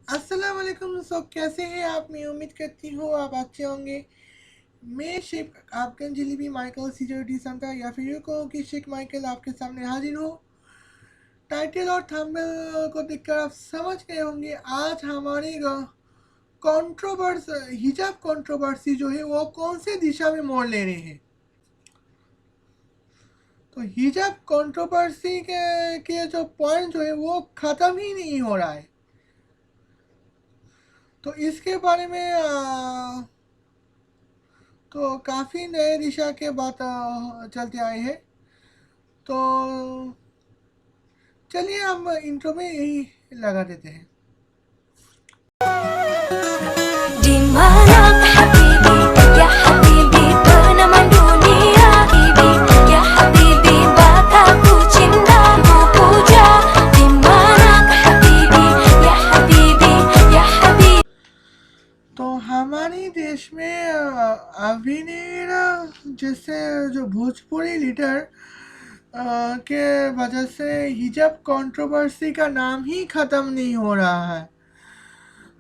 अस्सलाम वालेकुम। सब कैसे हैं आप? मैं उम्मीद करती हूँ आप अच्छे होंगे। मैं शेख आपका जलीबी माइकल सिक्योरिटी सेंटर या फिर यूँ कहो कि शेख माइकल आपके सामने हाजिर हूँ। टाइटल और थंबनेल को देखकर आप समझ गए होंगे आज हमारी कंट्रोवर्सी हिजाब कंट्रोवर्सी जो है वो कौन से दिशा में मोड़ ले रहे हैं। तो हिजाब कंट्रोवर्सी के जो पॉइंट जो है वो ख़त्म ही नहीं हो रहा है। तो इसके बारे में तो काफ़ी नए दिशा के बात चलते आए हैं। तो चलिए हम इंट्रो में यही लगा देते हैं। Dimana habibi, ya habibi, dona mandunia habibi, ya habibi, baka kuchinda kupuja. Dimana habibi, ya habibi, ya habibi. तो हमारे देश में अभिनय जैसे जो भोजपुरी लीडर के वजह से हिजाब कंट्रोवर्सी का नाम ही ख़त्म नहीं हो रहा है।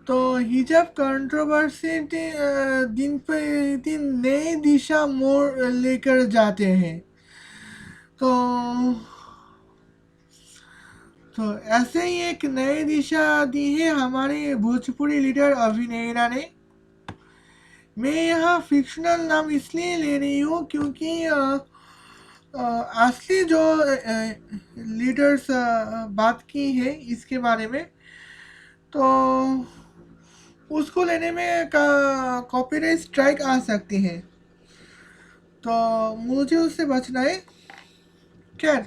तो हिजाब कंट्रोवर्सी दिन पे दिन नई दिशा मोड़ लेकर जाते हैं। तो ऐसे ही एक नई दिशा दी है हमारे भोजपुरी लीडर अभिनेता ने। मैं यहाँ फिक्शनल नाम इसलिए ले रही हूँ क्योंकि असली जो लीडर्स बात की है इसके बारे में, तो उसको लेने में कॉपीराइट स्ट्राइक आ सकती है। तो मुझे उससे बचना है। खैर,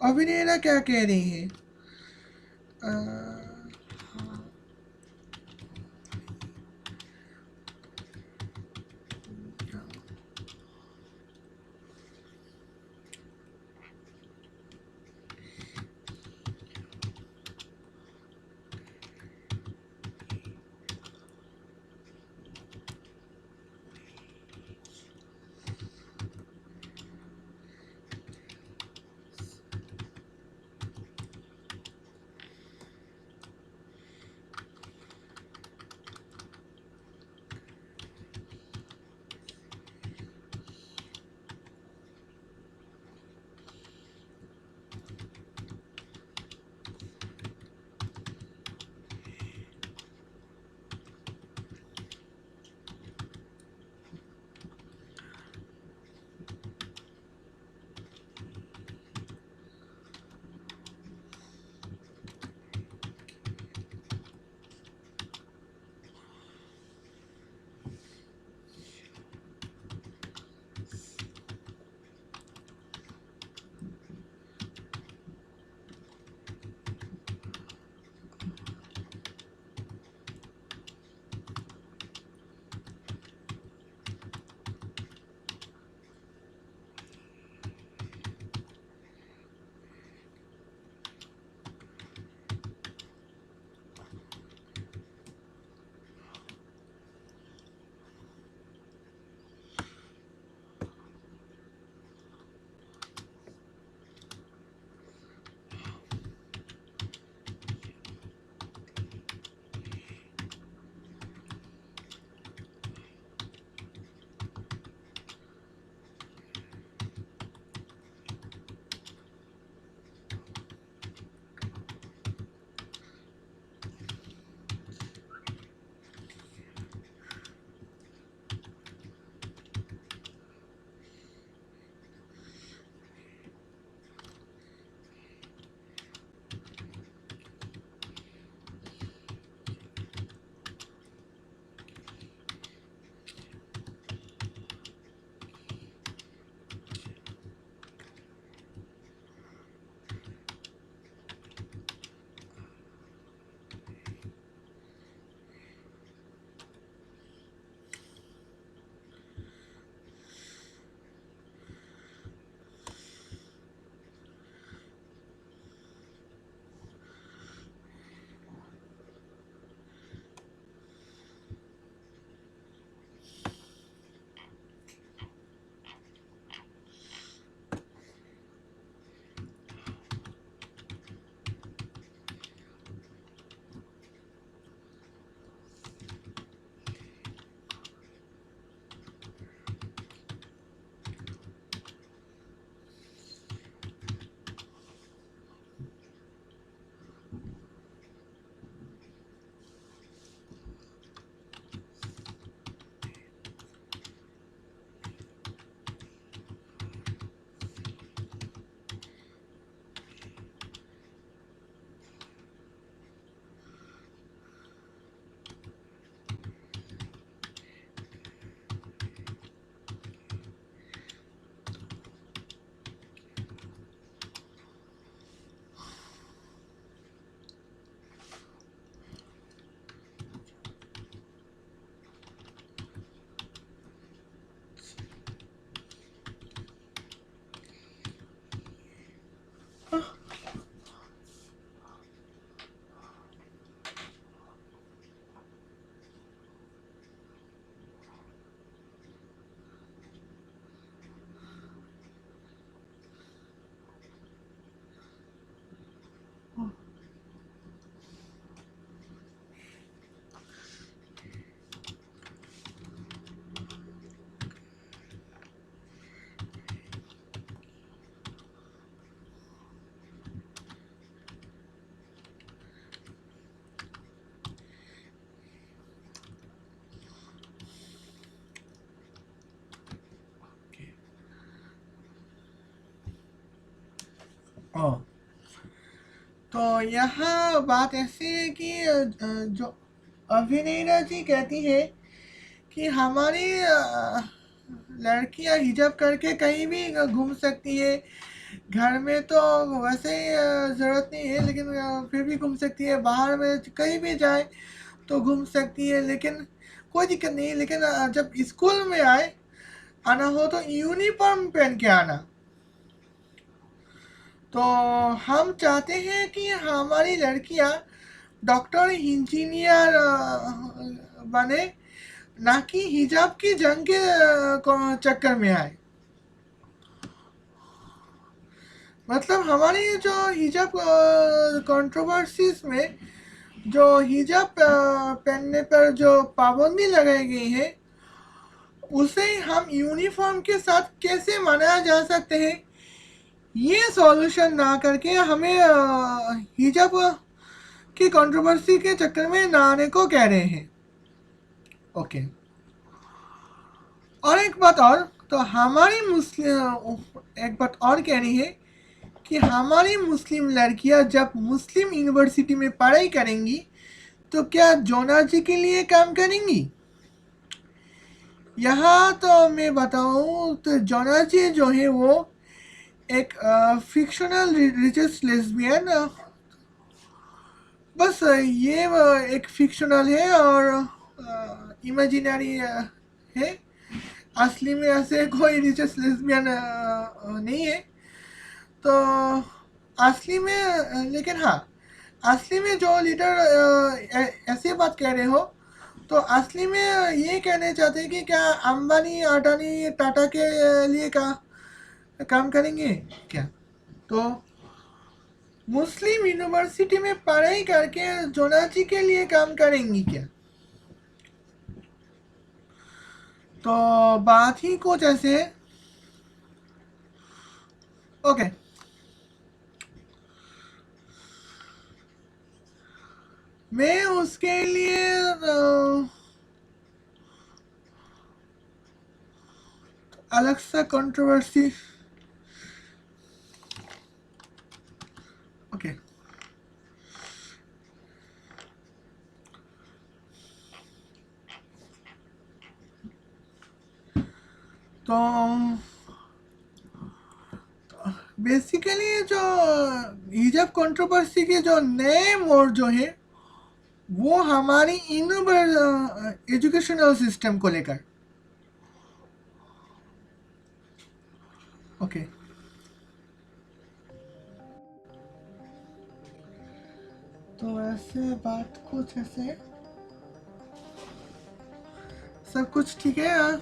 अभिनेता क्या कह रही है? अ, ओ, तो यहाँ बात ऐसी है कि जो अभिनेरा जी कहती है कि हमारी लड़कियां हिजाब करके कहीं भी घूम सकती है। घर में तो वैसे ही ज़रूरत नहीं है, लेकिन फिर भी घूम सकती है। बाहर में कहीं भी जाए तो घूम सकती है, लेकिन कोई दिक्कत नहीं है। लेकिन जब स्कूल में आना हो तो यूनिफॉर्म पहन के आना। तो हम चाहते हैं कि हमारी लड़कियां डॉक्टर इंजीनियर बने, ना कि हिजाब की जंग के चक्कर में आए। मतलब हमारी जो हिजाब कंट्रोवर्सीज में जो हिजाब पहनने पर जो पाबंदी लगाई गई है, उसे हम यूनिफॉर्म के साथ कैसे मनाया जा सकते हैं, ये सॉल्यूशन ना करके हमें हिजाब की कंट्रोवर्सी के चक्कर में ना आने को कह रहे हैं। ओके। और एक बात और, तो हमारी मुस्लिम एक बात और कह रही है कि हमारी मुस्लिम लड़कियां जब मुस्लिम यूनिवर्सिटी में पढ़ाई करेंगी तो क्या जोना जी के लिए काम करेंगी? यहाँ तो मैं बताऊँ तो जोना जी जो है वो एक फिक्शनल रिचेस लेस्बियन, बस ये एक फिक्शनल है और इमेजिनरी है। असली में ऐसे कोई रिचेस लेस्बियन नहीं है। तो असली में लेकिन हाँ, असली में जो लीडर ऐसे बात कह रहे हो, तो असली में ये कहने चाहते हैं कि क्या अंबानी अडानी टाटा के लिए काम करेंगे क्या? तो मुस्लिम यूनिवर्सिटी में पढ़ाई करके जोनाजी के लिए काम करेंगी क्या? तो बात ही कुछ ऐसे है। ओके। मैं उसके लिए अलग सा कंट्रोवर्सी। ओके। तो बेसिकली जो हिजाब कंट्रोवर्सी के जो नए मोड़ जो है वो हमारी इन एजुकेशनल सिस्टम को लेकर। ओके। तो ऐसे बात कुछ ऐसे सब कुछ ठीक है यार।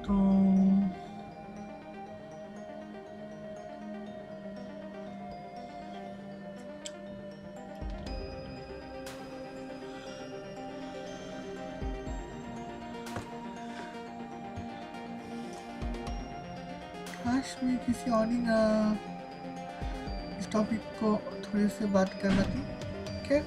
तो काश मैं किसी और दिन इस टॉपिक को थोड़े से बात करना थी। ओके।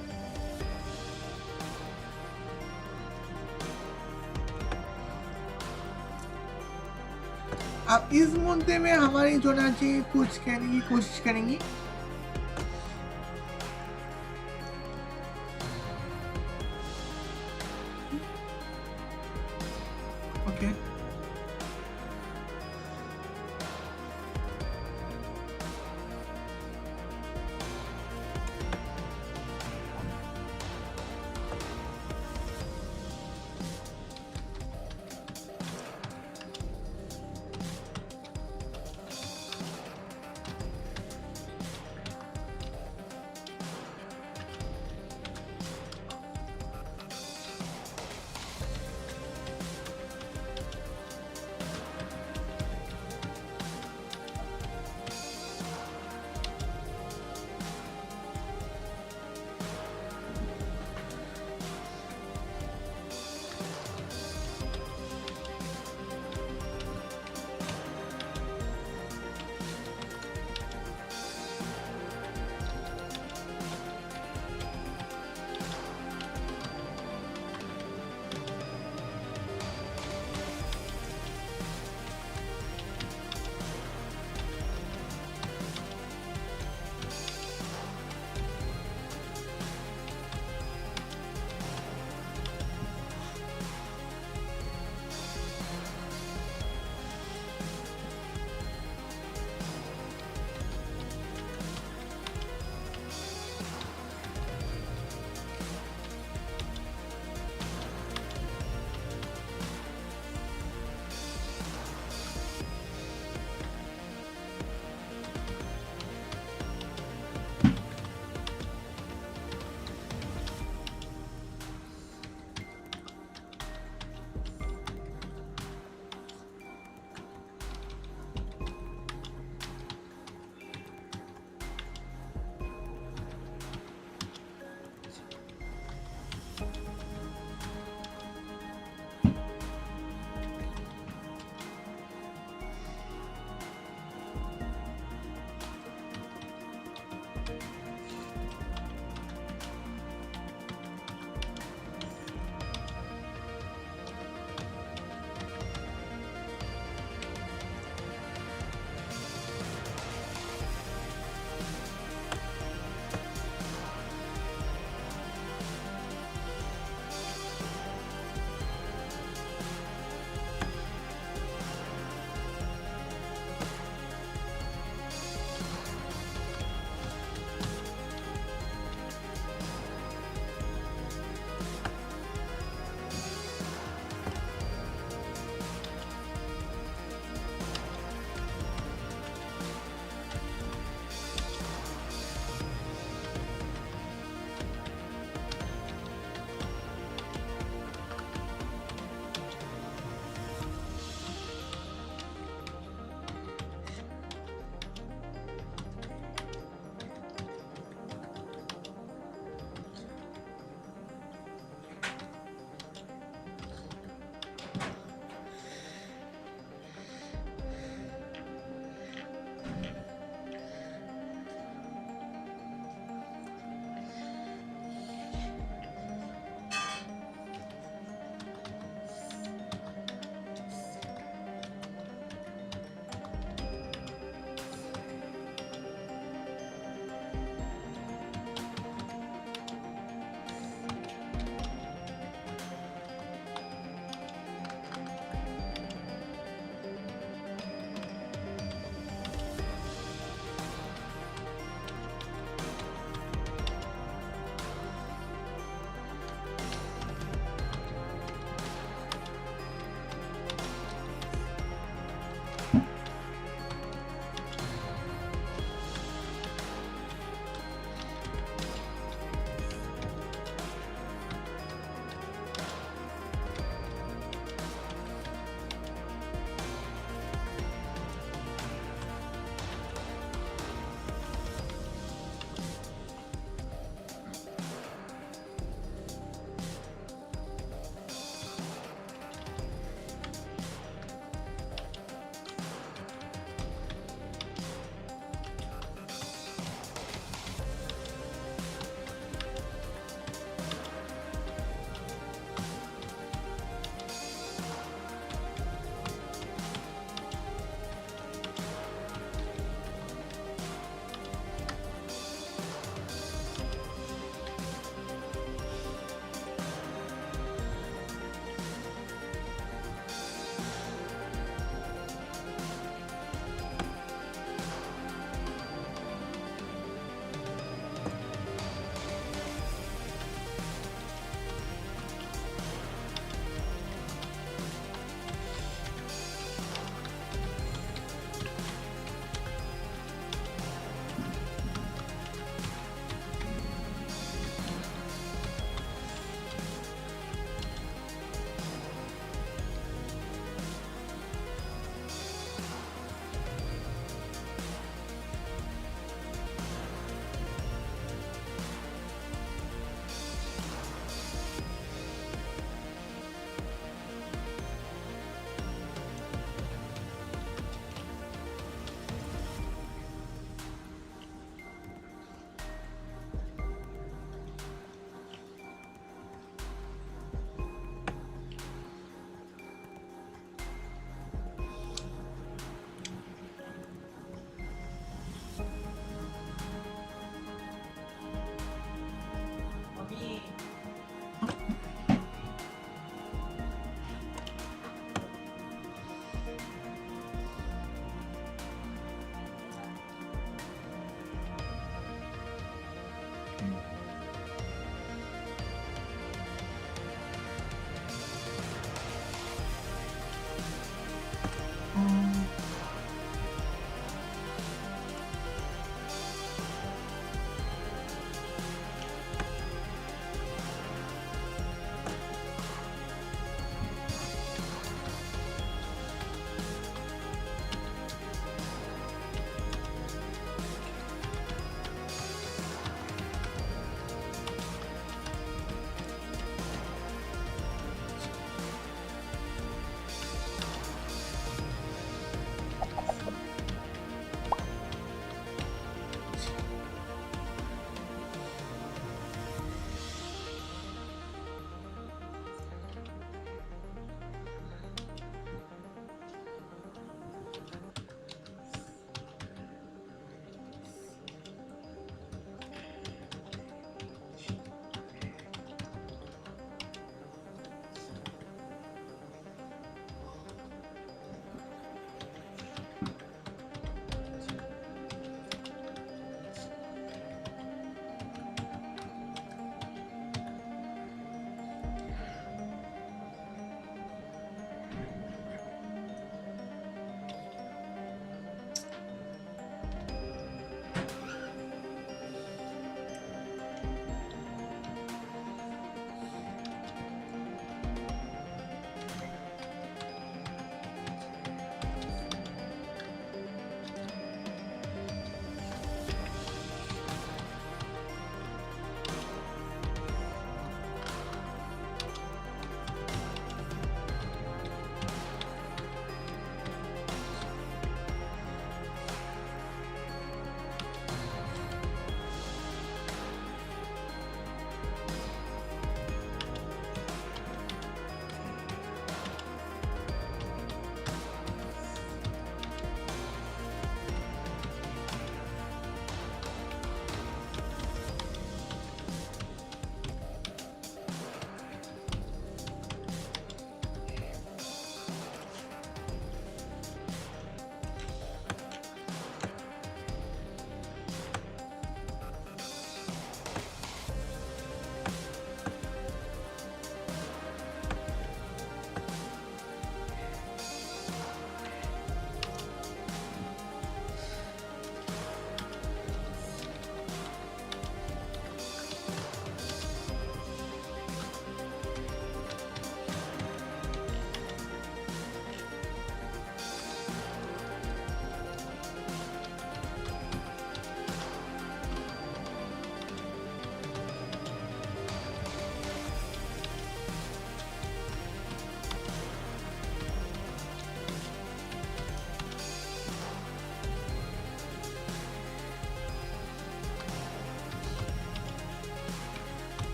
अब इस मुद्दे में हमारी जोना जी कुछ कहने की कोशिश करेंगी। ओके।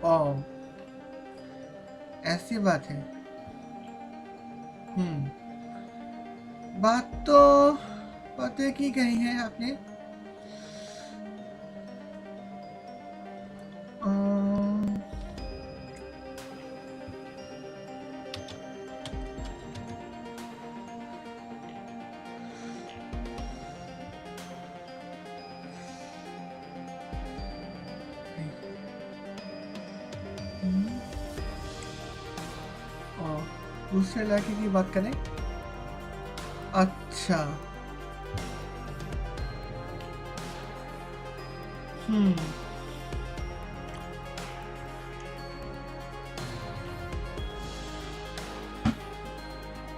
ओ, ऐसी बात है। बात तो पते की कही है आपने। अम, ओ, दूसरे इलाके की बात करें। अच्छा। हम्म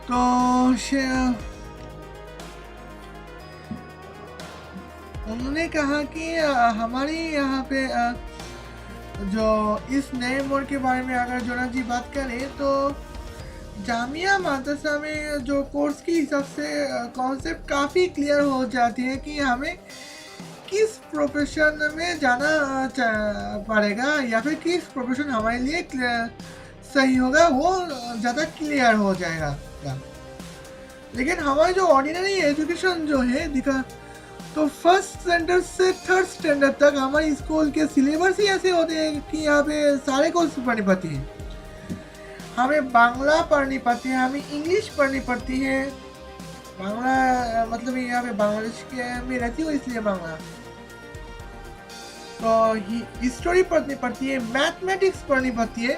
तो उन्होंने कहा कि हमारी यहाँ पे जो इस नए मोड़ के बारे में अगर जोना जी बात करें तो जामिया मदरसा में जो कोर्स के हिसाब से कॉन्सेप्ट काफ़ी क्लियर हो जाती है कि हमें किस प्रोफेशन में जाना पड़ेगा या फिर किस प्रोफेशन हमारे लिए सही होगा, वो ज़्यादा क्लियर हो जाएगा। लेकिन हमारी जो ऑर्डिनरी एजुकेशन जो है दिखा, तो फर्स्ट स्टैंडर्ड से थर्ड स्टैंडर्ड तक हमारे स्कूल के सिलेबस ही ऐसे होते हैं कि यहाँ पे सारे कोर्स पढ़नी पड़ती है। हमें बांग्ला पढ़नी पड़ती है, हमें इंग्लिश पढ़नी पड़ती है। बांग्ला मतलब यहाँ पे बांग्लादेश के में रहती हूँ इसलिए बांग्ला। तो हिस्ट्री पढ़नी पड़ती है, मैथमेटिक्स पढ़नी पड़ती है,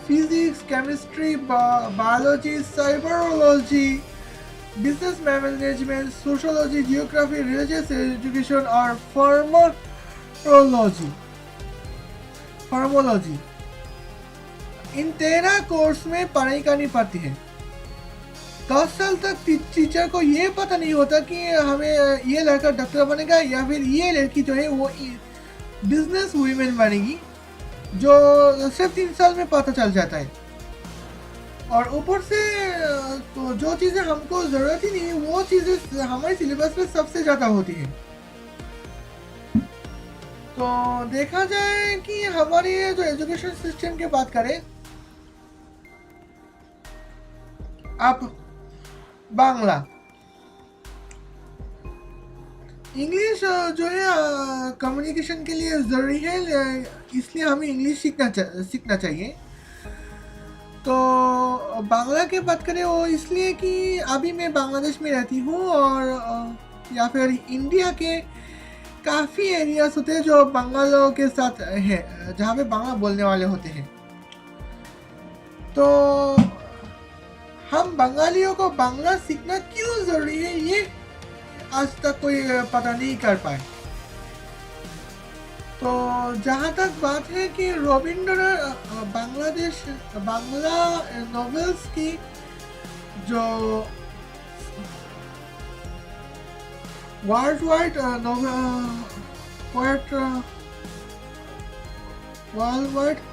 फिजिक्स, केमिस्ट्री, बायोलॉजी, साइबरोलॉजी, business management, sociology, geography, religious education और फार्मोलॉजी। इन 13 कोर्स में पढ़ाई करनी पड़ती है। 10 साल तक टीचर को ये पता नहीं होता कि हमें ये लड़का डॉक्टर बनेगा या फिर ये लड़की जो है वो बिजनेस वुमेन बनेगी, जो सिर्फ 3 साल में पता चल जाता है। और ऊपर से तो जो चीज़ें हमको ज़रूरत ही नहीं, वो चीज़ें हमारे सिलेबस में सबसे ज़्यादा होती है। तो देखा जाए कि हमारी जो एजुकेशन सिस्टम की बात करें, आप बांग्ला, इंग्लिश जो है कम्युनिकेशन के लिए ज़रूरी है, इसलिए हमें इंग्लिश सीखना चाहिए। तो बांग्ला की बात करें वो इसलिए कि अभी मैं बांग्लादेश में रहती हूँ और या फिर इंडिया के काफ़ी एरियाज होते हैं जो बंगालों के साथ है, जहाँ पे बांग्ला बोलने वाले होते हैं। तो हम बंगालियों को बांग्ला सीखना क्यों ज़रूरी है, ये आज तक कोई पता नहीं कर पाए। तो जहाँ तक बात है कि रविंद्रनाथ बांग्ला नॉवेल्स की जो world wide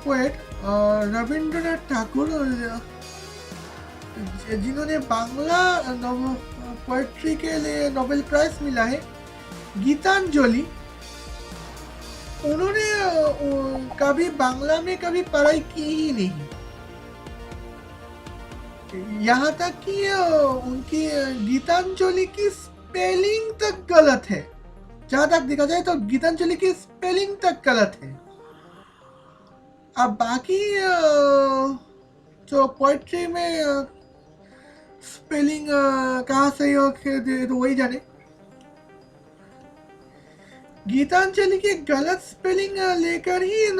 poet Rabindranath Thakur, जिन्होंने बांग्ला पोएट्री के लिए नोबेल प्राइज मिला है, गीतांजलि, उन्होंने कभी बांग्ला में कभी पढ़ाई की ही नहीं। यहाँ तक कि उनकी गीतांजलि की स्पेलिंग तक गलत है। जहाँ तक देखा जाए तो गीतांजलि की स्पेलिंग तक गलत है। अब बाकी जो पोएट्री में स्पेलिंग कहाँ सही हो तो वही जाने। गीतांजलि की गलत स्पेलिंग लेकर ही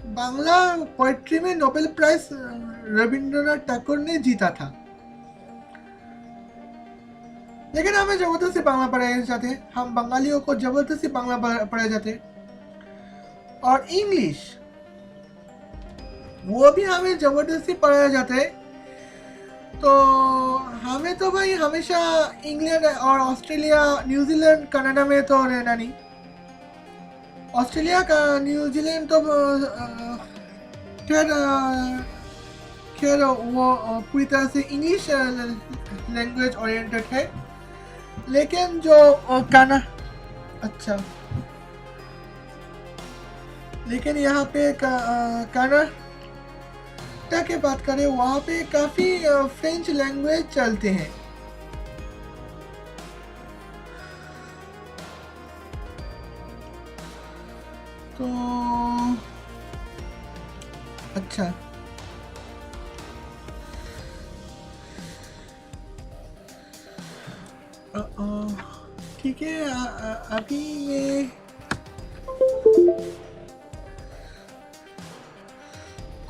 बांग्ला पोएट्री में नोबेल प्राइज रविंद्रनाथ टैगोर ने जीता था। लेकिन हमें जबरदस्ती बांग्ला पढ़ाए जाते हैं, हम बंगालियों को जबरदस्ती बांग्ला पढ़ाए जाते हैं। और इंग्लिश, वो भी हमें जबरदस्ती पढ़ाया जाता है। तो हमें तो भाई हमेशा इंग्लैंड और ऑस्ट्रेलिया, न्यूजीलैंड, कनाडा में तो रहना नहीं। ऑस्ट्रेलिया का न्यूजीलैंड तो खैर वो पूरी तरह से इंग्लिश लैंग्वेज ओरिएंटेड है। लेकिन जो लेकिन यहाँ पे कनाडा की बात करें, वहाँ पे काफ़ी फ्रेंच लैंग्वेज चलते हैं। तो अच्छा, ठीक है। अभी मैं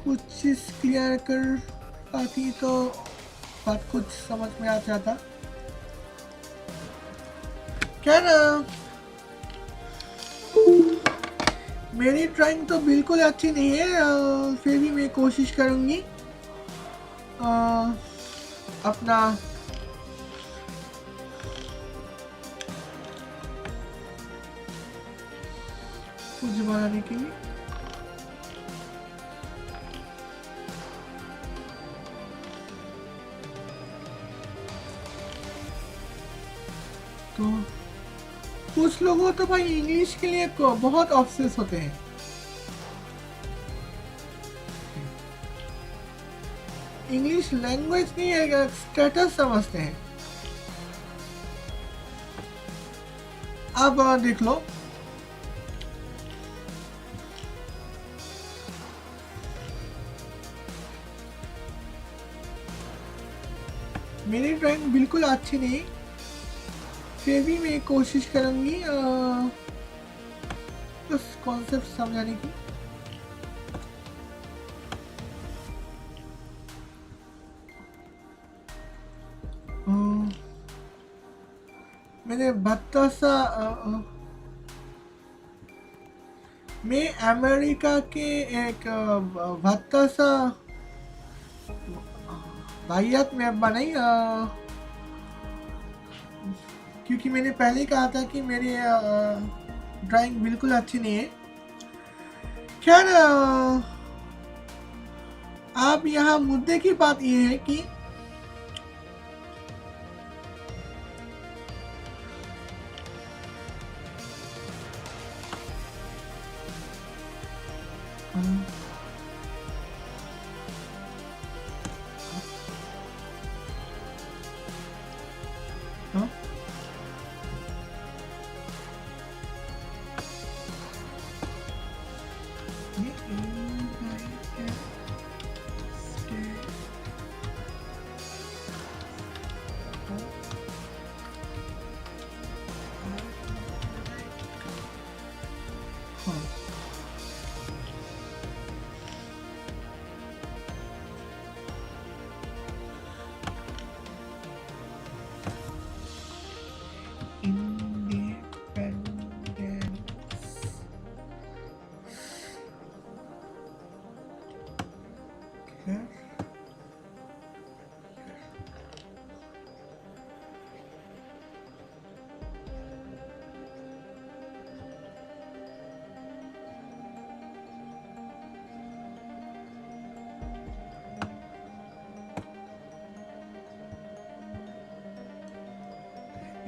कुछ चीज़ क्लियर कर पाती तो बात कुछ समझ में आ जाता। क्या ना, मेरी ड्राइंग तो बिल्कुल अच्छी नहीं है, फिर भी मैं कोशिश करूँगी अपना कुछ बनाने के लिए। तो कुछ लोगों तो भाई इंग्लिश के लिए बहुत ऑब्सेस होते हैं। इंग्लिश लैंग्वेज नहीं है, स्टेटस समझते हैं। अब देख लो, मेरी ड्राइंग बिल्कुल अच्छी नहीं, फिर भी मैं कोशिश करूंगी उस कॉन्सेप्ट समझाने की। मैंने बत्तासा मैं अमेरिका के एक बत्तासा वाहियात में बनाई, क्योंकि मैंने पहले ही कहा था कि मेरी ड्राइंग बिल्कुल अच्छी नहीं है। खैर, अब यहाँ मुद्दे की बात ये है कि हाँ?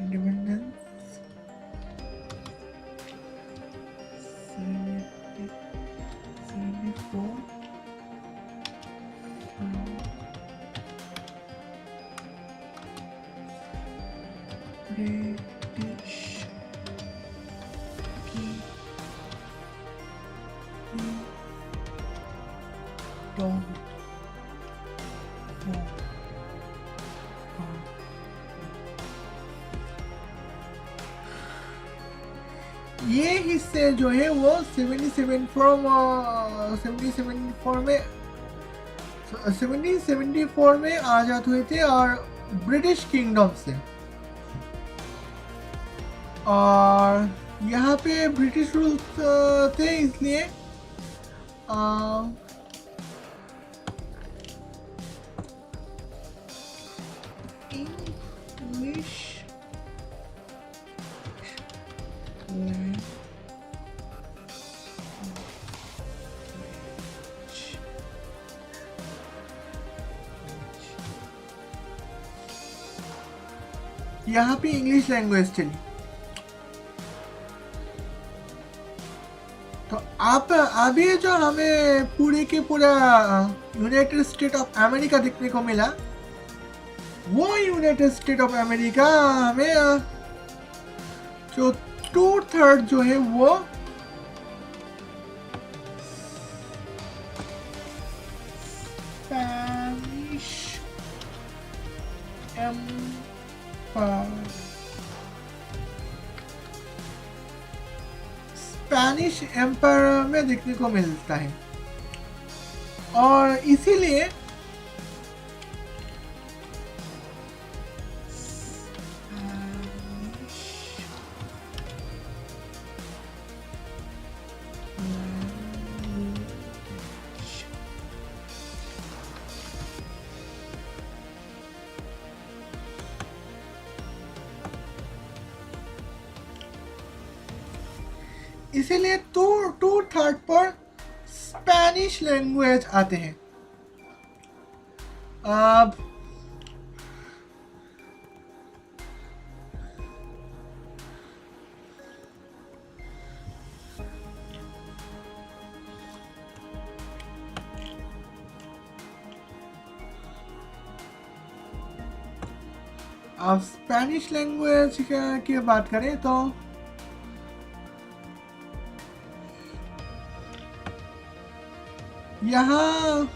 Independence 74 British Kingdom। ये हिस्से जो है वो 1774 में आजाद हुए थे और ब्रिटिश किंगडम से। और यहाँ पे ब्रिटिश रूल्स थे, इसलिए इंग्लिश यहाँ पे इंग्लिश लैंग्वेज चली। तो आप अभी जो हमें पूरे के पूरा यूनाइटेड स्टेट ऑफ अमेरिका देखने को मिला, वो यूनाइटेड स्टेट ऑफ अमेरिका हमें जो 2/3 जो है वो स्पेनिश एम्पायर में देखने को मिलता है। और इसीलिए इसीलिए 2/3 पर स्पेनिश लैंग्वेज आते हैं। अब स्पेनिश लैंग्वेज की बात करें तो यहाँ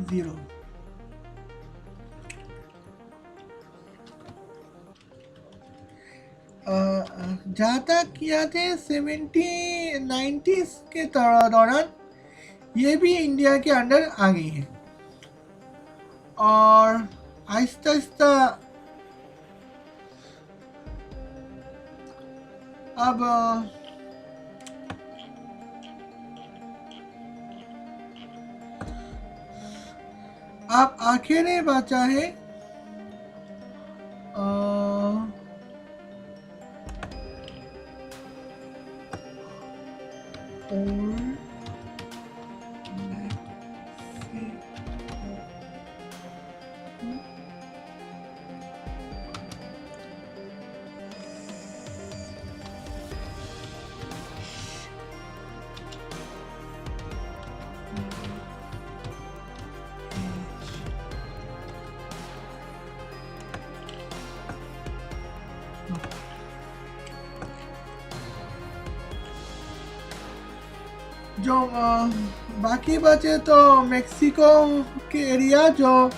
जीरो जहाँ तक याद है 90s के दौरान ये भी इंडिया के अंडर आ गई है और आहिस्ता आहिस्ता अब आप आखिरी बचा है जो बाकी बचे तो मेक्सिको के एरिया, जो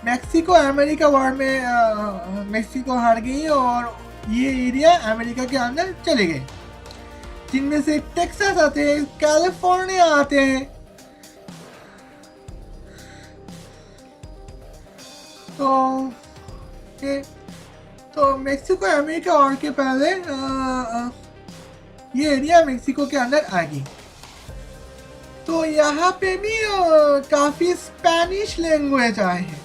मेक्सिको अमेरिका वॉर में मेक्सिको हार गई और ये एरिया अमेरिका के अंदर चले गए, जिनमें से टेक्सास आते हैं, कैलिफोर्निया आते हैं। तो मेक्सिको अमेरिका वॉर के पहले ये एरिया मेक्सिको के अंदर आ गई। तो यहाँ पे भी काफी स्पेनिश लैंग्वेज आए हैं।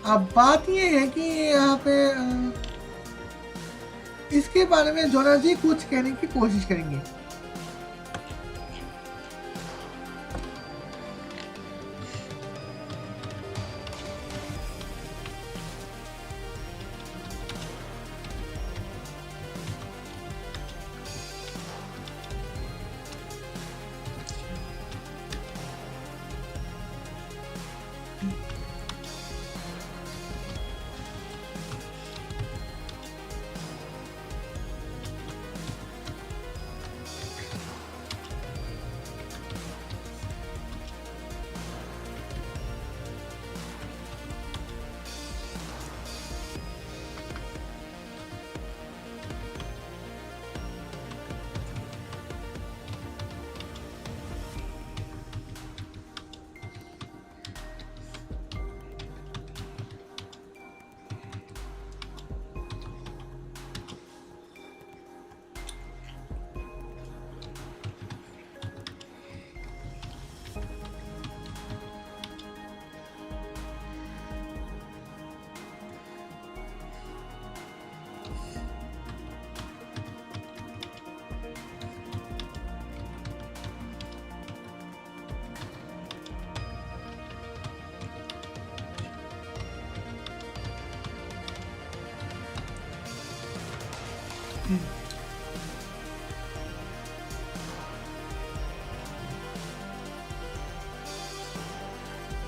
अब बात ये है कि यहाँ पे इसके बारे में जोना जी कुछ कहने की कोशिश करेंगे।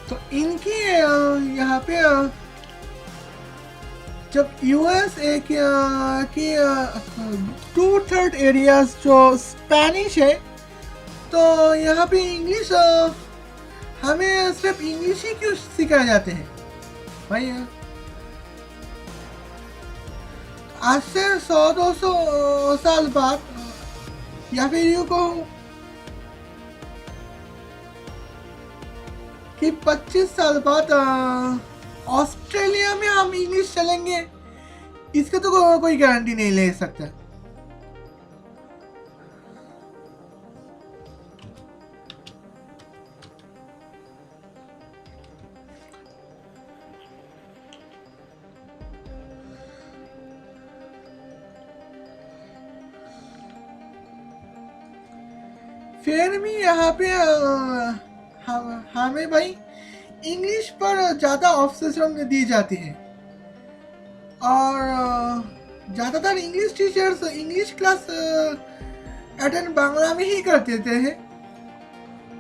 तो इनकी यहाँ पे जब यूएसए की 2/3 एरियाज जो स्पेनिश है, तो यहाँ पे इंग्लिश हमें सिर्फ इंग्लिश ही क्यों सिखाए जाते हैं भाई? आज से 100-200 साल बाद, या फिर यूँ कहूँ कि 25 साल बाद ऑस्ट्रेलिया में हम इंग्लिश चलेंगे, इसका तो कोई गारंटी नहीं ले सकता। फिर भी यहाँ पे हमें भाई इंग्लिश पर ज़्यादा ऑब्सेशन दी जाती है, और ज़्यादातर English teachers English class attend Bangla में ही कर देते हैं।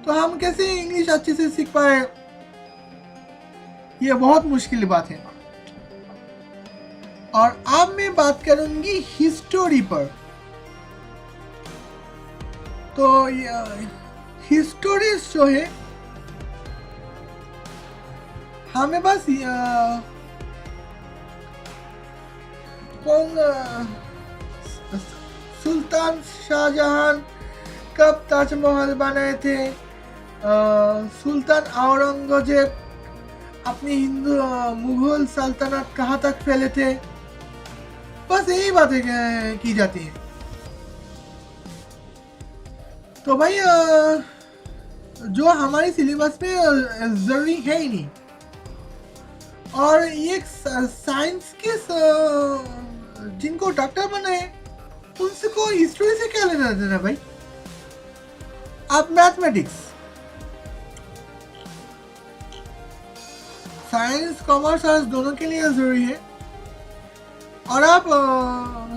तो हम कैसे इंग्लिश अच्छे से सीख पाए, ये बहुत मुश्किल बात है। और अब मैं बात करूंगी हिस्टोरी पर। तो हिस्टोरीज जो है, हमें बस कौन सुल्तान शाहजहां कब ताजमहल बनाए थे, सुल्तान औरंगजेब अपनी हिंदू मुगल सल्तनत कहाँ तक फैले थे, बस यही बातें की जाती हैं। तो भाई जो हमारे सिलेबस में जरूरी है ही नहीं। और ये साइंस के जिनको डॉक्टर बना है, उनको हिस्ट्री से क्या लेना देना भाई? आप मैथमेटिक्स, साइंस, कॉमर्स, आर्ट्स दोनों के लिए जरूरी है। और आप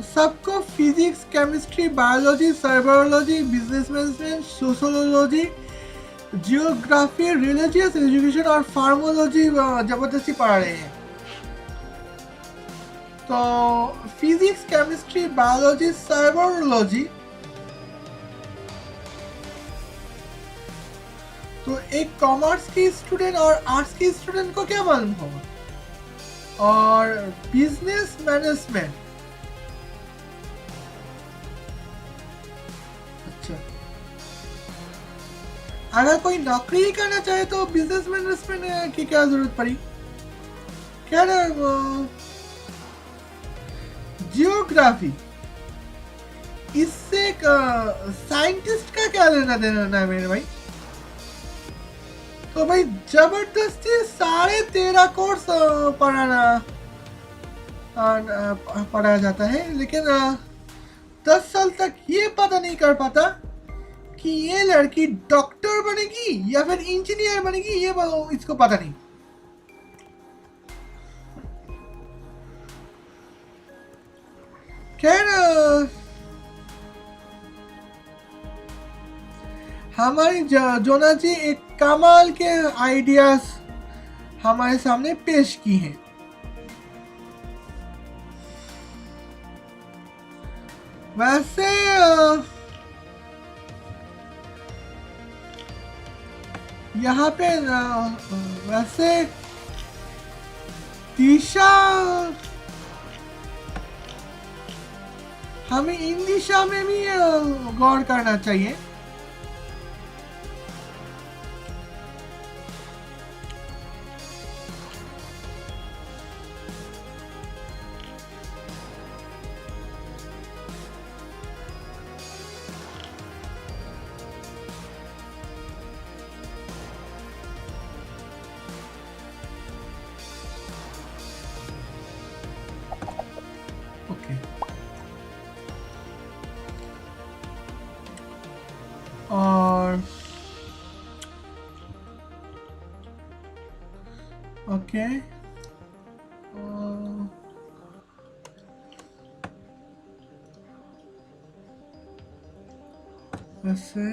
सबको फिजिक्स, केमिस्ट्री, बायोलॉजी, साइबरोलॉजी, business management, sociology, geography, religious education और फार्मोलॉजी जबरदस्ती पढ़ा रहे हैं। तो फिजिक्स, केमिस्ट्री, बायोलॉजी, साइबरोलॉजी, तो एक कॉमर्स की स्टूडेंट और आर्ट्स की स्टूडेंट को क्या मालूम होगा? और बिजनेस मैनेजमेंट, अच्छा, अगर कोई नौकरी करना चाहे तो बिजनेस मैनेजमेंट की क्या जरूरत पड़ी? क्या जियोग्राफी, इससे साइंटिस्ट का क्या लेना देना है मेरे भाई? तो भाई जबरदस्ती 13.5 कोर्स पढ़ाया जाता है, लेकिन 10 साल तक ये पता नहीं कर पाता कि ये लड़की डॉक्टर बनेगी या फिर इंजीनियर बनेगी, ये इसको पता नहीं। खैर, हमारी जोना जी एक कमाल के आइडियाज हमारे सामने पेश की हैं। वैसे यहाँ पे वैसे दिशा, हमें इन दिशा में भी गौर करना चाहिए। और ओके, वैसे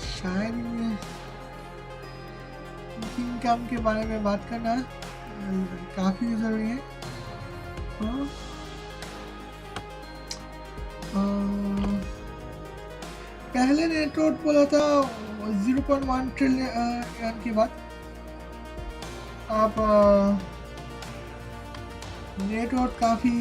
शायद इनकम के बारे में बात करना काफ़ी ज़रूरी है। हाँ, पहले नेटवर्क बोला था 0.1 ट्रिलियन की बात। अब नेटवर्क काफ़ी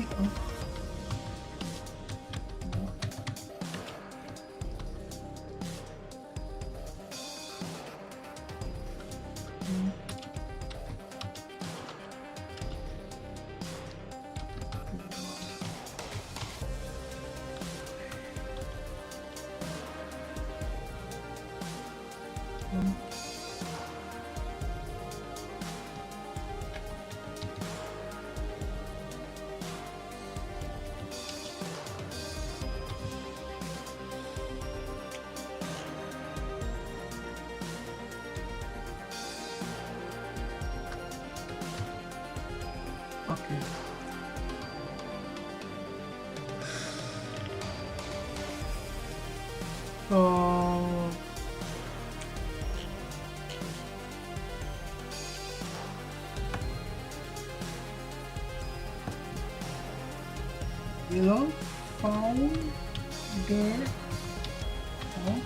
ओके। तो below founder of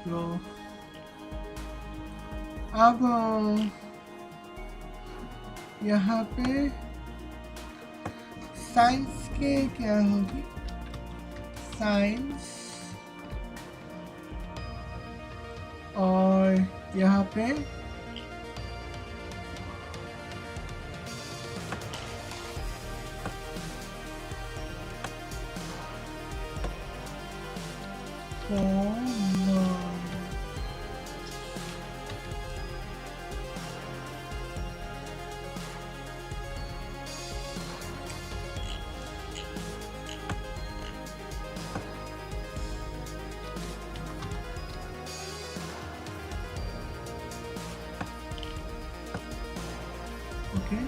तो अब यहाँ पे साइंस के क्या होगी, साइंस, और यहाँ पे okay,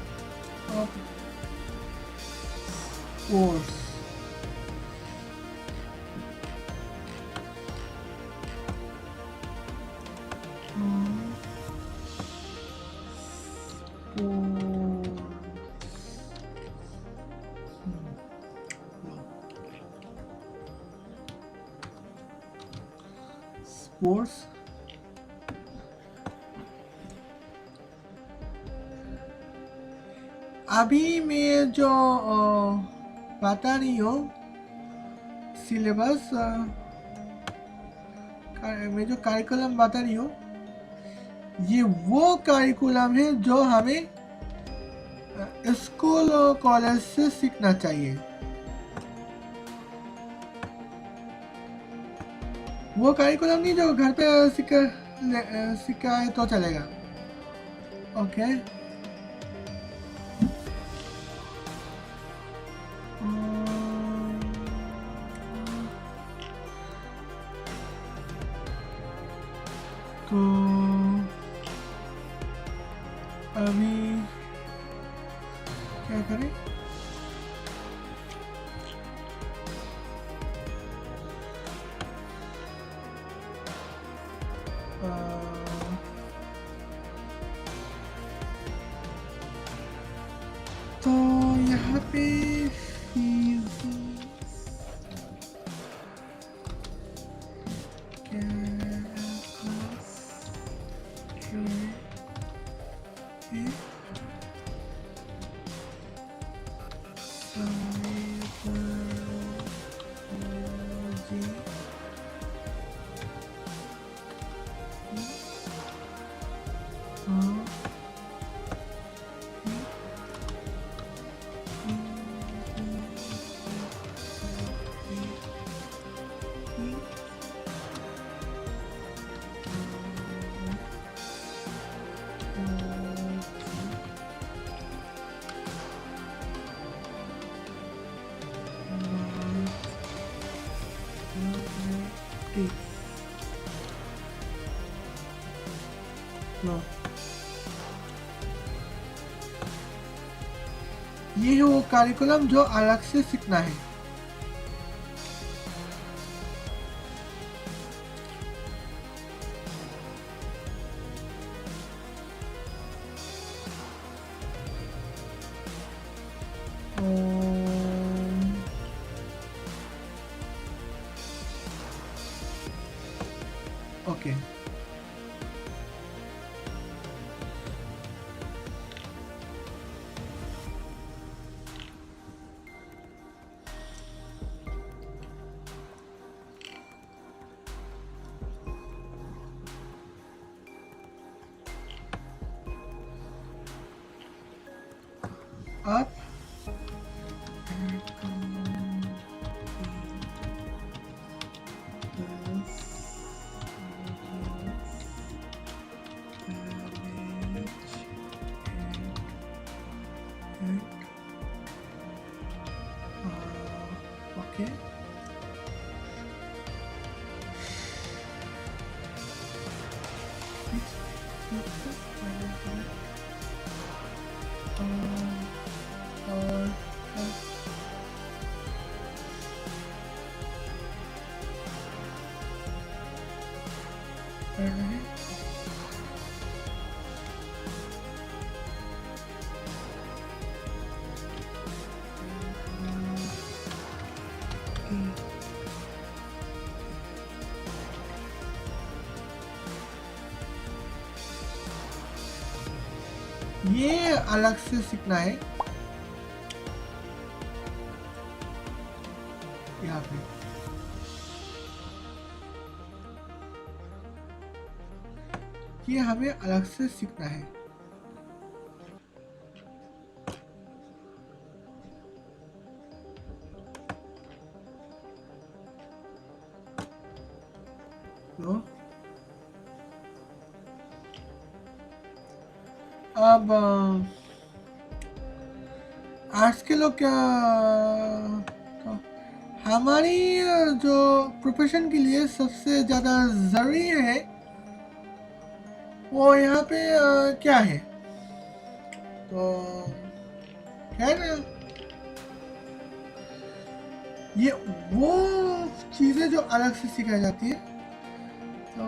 of course. Sports. अभी मैं जो बता रही हूँ सिलेबस, मैं जो करिकुलम बता रही हूँ, ये वो करिकुलम है जो हमें स्कूल और कॉलेज से सीखना चाहिए। वो करिकुलम नहीं जो घर पे सीखा है तो चलेगा। ओके, तो अभी क्या करें? तो यहाँ पे लो, ये है वो करिकुलम जो अलग से सीखना है। ओके, अब ओके, ये अलग से सीखना है यहाँ पे। ये हमें अलग से सीखना है। तो अब आर्ट्स के लोग क्या, तो हमारी जो प्रोफेशन के लिए सबसे ज़्यादा ज़रूरी है वो यहाँ पे क्या है, तो है ना, ये वो चीज़ें जो अलग से सिखाई जाती है। तो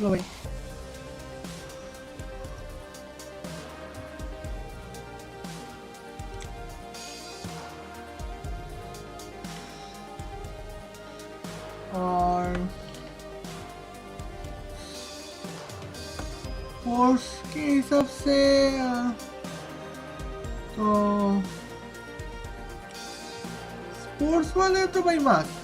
लो भाई, और कोर्स के हिसाब से तो स्पोर्ट्स वाले तो भाई मस्त,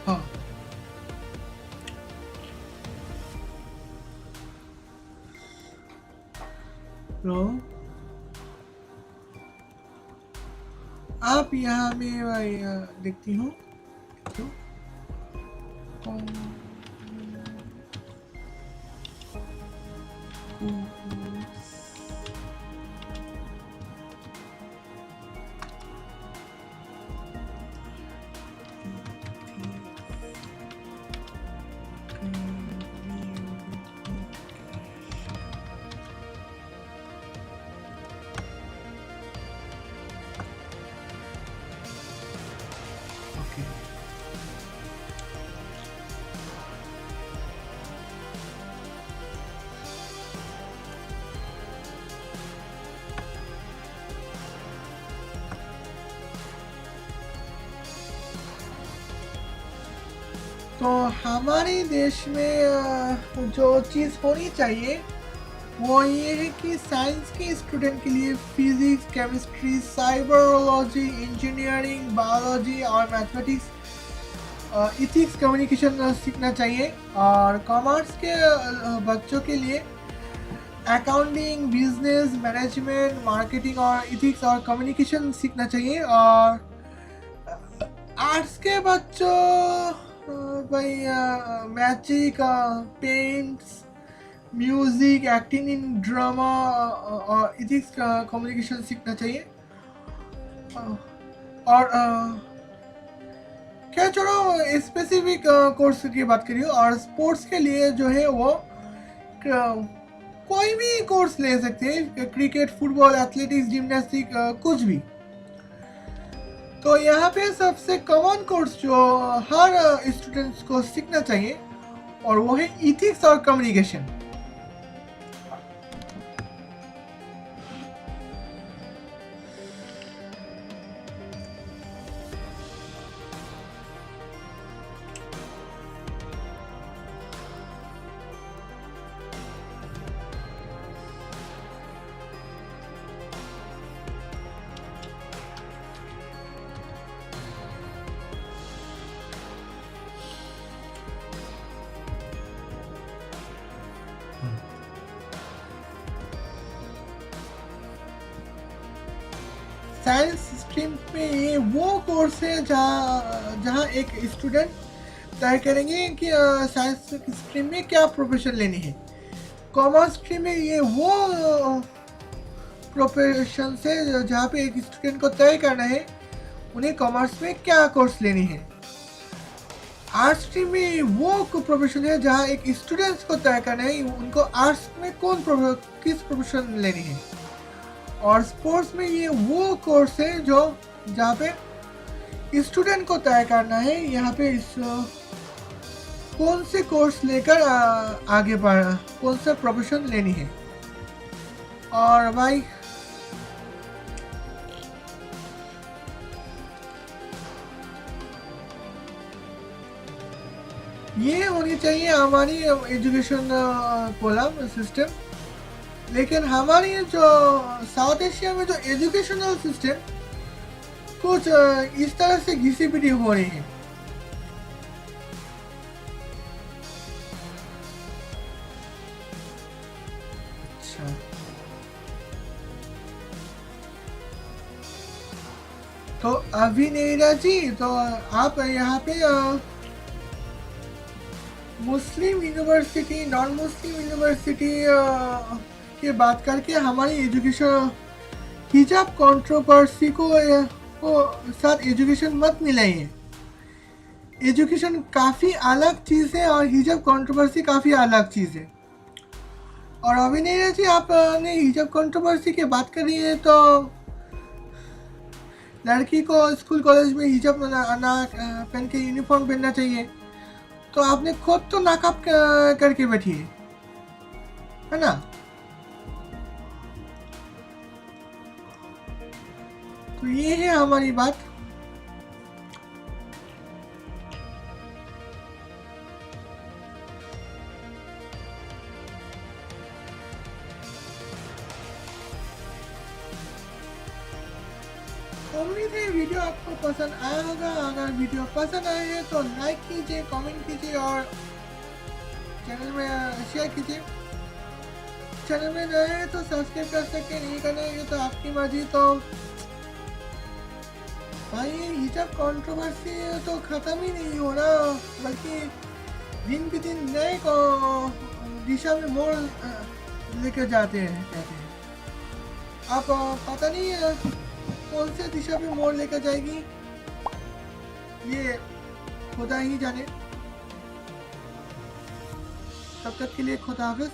हाँ तो आप यहाँ में देखती हूँ तो, ओके तो हमारे देश में जो चीज़ होनी चाहिए वो ये है कि साइंस के स्टूडेंट के लिए फिजिक्स, केमिस्ट्री, साइबरोलॉजी, इंजीनियरिंग, बायोलॉजी और मैथमेटिक्स, इथिक्स, कम्युनिकेशन सीखना चाहिए। और कॉमर्स के बच्चों के लिए अकाउंटिंग, बिजनेस, मैनेजमेंट, मार्केटिंग और इथिक्स और कम्युनिकेशन सीखना चाहिए। और आर्ट्स के बच्चों भाई magic, paints, music, acting in drama और इथिक्स कम्युनिकेशन सीखना चाहिए। और क्या छोड़ो स्पेसिफिक कोर्स की बात करिए। और स्पोर्ट्स के लिए जो है वो कोई भी कोर्स ले सकते हैं, क्रिकेट, फुटबॉल, एथलेटिक्स, जिम्नास्टिक, कुछ भी। तो यहाँ पे सबसे कॉमन कोर्स जो हर स्टूडेंट्स को सीखना चाहिए और वो है इथिक्स और कम्युनिकेशन। साइंस स्ट्रीम में ये वो कोर्स है जहाँ एक स्टूडेंट तय करेंगे कि साइंस स्ट्रीम में क्या प्रोफेशन लेनी है। कॉमर्स स्ट्रीम में ये वो प्रोफेशन है जहाँ पे एक स्टूडेंट को तय करना है उन्हें कॉमर्स में क्या कोर्स लेनी है। आर्ट्स स्ट्रीम में वो प्रोफेशन है जहाँ एक स्टूडेंट्स को तय करना है उनको आर्ट्स में किस प्रोफेशन लेनी है। और स्पोर्ट्स में ये वो कोर्स है जो जहाँ पे स्टूडेंट को तय करना है यहाँ पे कौन से कोर्स लेकर आगे बढ़, कौन सा प्रोफेशन लेनी है। और भाई ये होनी चाहिए हमारी एजुकेशन कॉलम सिस्टम। लेकिन हमारी जो साउथ एशिया में जो एजुकेशनल सिस्टम कुछ इस तरह से घिसी पिटी हो रही है। अच्छा तो अभिनेरा जी, तो आप यहाँ पे मुस्लिम यूनिवर्सिटी, नॉन मुस्लिम यूनिवर्सिटी की बात करके हमारी एजुकेशन हिजाब कंट्रोवर्सी को साथ एजुकेशन मत मिलाइए। एजुकेशन काफ़ी अलग चीज़ है और हिजाब कंट्रोवर्सी काफ़ी अलग चीज़ है। और अभिनय जी आपने हिजाब कंट्रोवर्सी की बात करी है तो लड़की को स्कूल कॉलेज में हिजाब ना पहन के यूनिफॉर्म पहनना चाहिए, तो आपने खुद तो नाकाब करके बैठी है ना। तो ये है हमारी बात। उम्मीद है वीडियो आपको पसंद आया होगा। अगर वीडियो पसंद आए है तो लाइक कीजिए, कमेंट कीजिए और चैनल में शेयर कीजिए। चैनल में नए हैं तो सब्सक्राइब कर सकते हैं, नहीं करना है तो आपकी मर्जी। तो भाई ये हिजाब कंट्रोवर्सी तो खत्म ही नहीं हो रहा, बल्कि दिन पे दिन नए को दिशा में मोड़ लेकर जाते हैं कहते हैं। अब पता नहीं कौन से दिशा में मोड़ लेकर जाएगी, ये खुदा ही जाने। तब तक के लिए खुदा हाफिज।